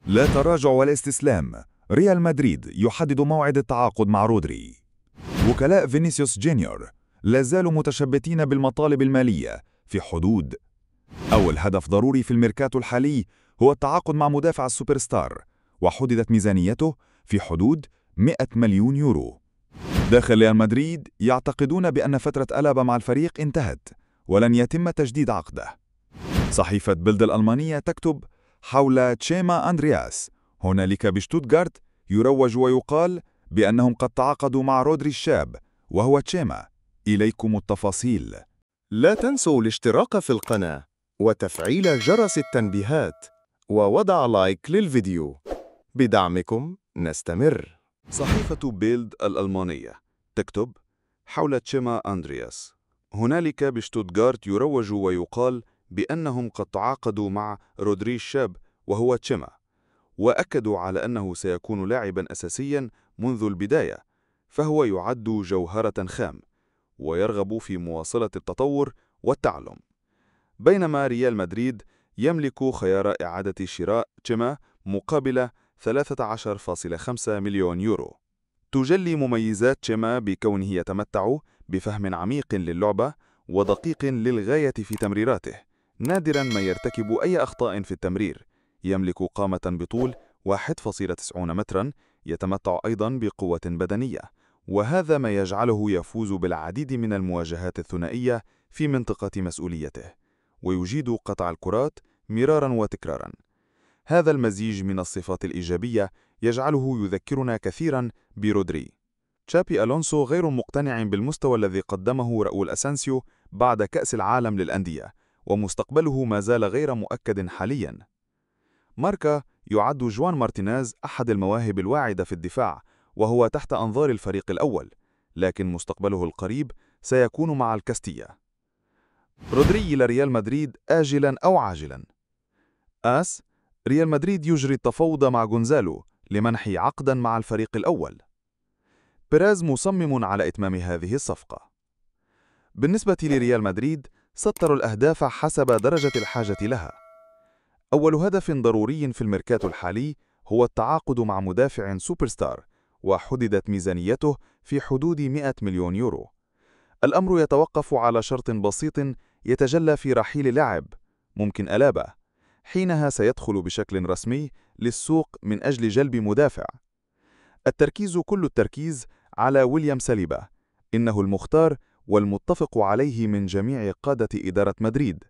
لا تراجع ولا استسلام. ريال مدريد يحدد موعد التعاقد مع رودري. وكلاء فينيسيوس جونيور لا زالوا متشبتين بالمطالب المالية في حدود. أول هدف ضروري في الميركاتو الحالي هو التعاقد مع مدافع السوبر ستار، وحددت ميزانيته في حدود 100 مليون يورو. داخل ريال مدريد يعتقدون بأن فترة ألابا مع الفريق انتهت ولن يتم تجديد عقده. صحيفة بيلد الألمانية تكتب حول تشيما أندرياس: هنالك بشتوتغارت يروج ويقال بأنهم قد تعاقدوا مع رودري الشاب وهو تشيما. إليكم التفاصيل. لا تنسوا الاشتراك في القناة وتفعيل جرس التنبيهات ووضع لايك للفيديو. بدعمكم نستمر. صحيفة بيلد الألمانية تكتب حول تشيما أندرياس: هنالك بشتوتغارت يروج ويقال بأنهم قد تعاقدوا مع رودري الشاب وهو تشيما، وأكدوا على أنه سيكون لاعبا أساسيا منذ البداية، فهو يعد جوهرة خام ويرغب في مواصلة التطور والتعلم. بينما ريال مدريد يملك خيار إعادة شراء تشيما مقابل 13.5 مليون يورو. تجلي مميزات تشيما بكونه يتمتع بفهم عميق للعبة ودقيق للغاية في تمريراته، نادرا ما يرتكب أي أخطاء في التمرير. يملك قامة بطول 1.90 مترا، يتمتع أيضا بقوة بدنية، وهذا ما يجعله يفوز بالعديد من المواجهات الثنائية في منطقة مسؤوليته، ويجيد قطع الكرات مرارا وتكرارا. هذا المزيج من الصفات الإيجابية يجعله يذكرنا كثيرا برودري. تشابي ألونسو غير مقتنع بالمستوى الذي قدمه راؤول أسانسيو بعد كأس العالم للأندية، ومستقبله ما زال غير مؤكد حاليا. ماركا يعد جوان مارتينيز أحد المواهب الواعدة في الدفاع، وهو تحت أنظار الفريق الأول، لكن مستقبله القريب سيكون مع الكاستيا. رودري إلى ريال مدريد آجلا أو عاجلا. آس: ريال مدريد يجري التفاوض مع غونزالو لمنح عقدا مع الفريق الأول. بيريز مصمم على إتمام هذه الصفقة. بالنسبة لريال مدريد سطروا الأهداف حسب درجة الحاجة لها. أول هدف ضروري في الميركاتو الحالي هو التعاقد مع مدافع سوبر ستار، وحددت ميزانيته في حدود 100 مليون يورو. الأمر يتوقف على شرط بسيط يتجلى في رحيل لاعب ممكن ألابا، حينها سيدخل بشكل رسمي للسوق من أجل جلب مدافع. التركيز كل التركيز على ويليام ساليبا، إنه المختار والمتفق عليه من جميع قادة إدارة مدريد،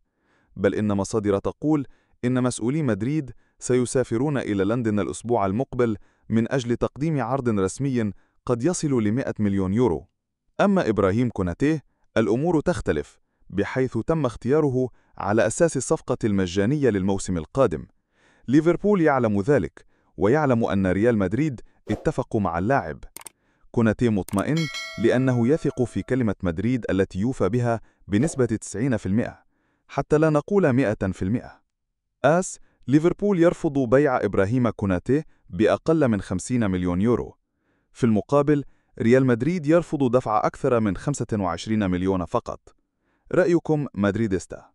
بل إن مصادر تقول إن مسؤولي مدريد سيسافرون إلى لندن الأسبوع المقبل من أجل تقديم عرض رسمي قد يصل ل100 مليون يورو. أما إبراهيم كوناتيه الأمور تختلف، بحيث تم اختياره على أساس الصفقة المجانية للموسم القادم. ليفربول يعلم ذلك، ويعلم أن ريال مدريد اتفقوا مع اللاعب. كوناتيه مطمئن لأنه يثق في كلمة مدريد التي يوفى بها بنسبة 90%، حتى لا نقول 100%. آس: ليفربول يرفض بيع إبراهيم كوناتيه بأقل من 50 مليون يورو. في المقابل ريال مدريد يرفض دفع أكثر من 25 مليون فقط. رأيكم مدريدستا؟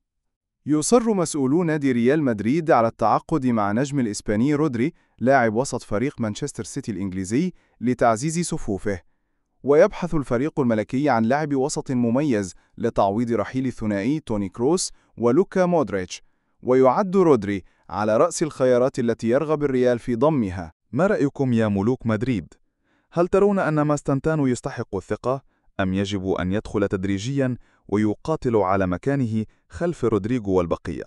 يصر مسؤولو نادي ريال مدريد على التعاقد مع نجم الإسباني رودري لاعب وسط فريق مانشستر سيتي الإنجليزي لتعزيز صفوفه، ويبحث الفريق الملكي عن لاعب وسط مميز لتعويض رحيل الثنائي توني كروس ولوكا مودريتش، ويعد رودري على رأس الخيارات التي يرغب الريال في ضمها. ما رأيكم يا ملوك مدريد؟ هل ترون أن ماستنتانو يستحق الثقة، أم يجب أن يدخل تدريجيا ويقاتل على مكانه خلف رودريغو والبقية؟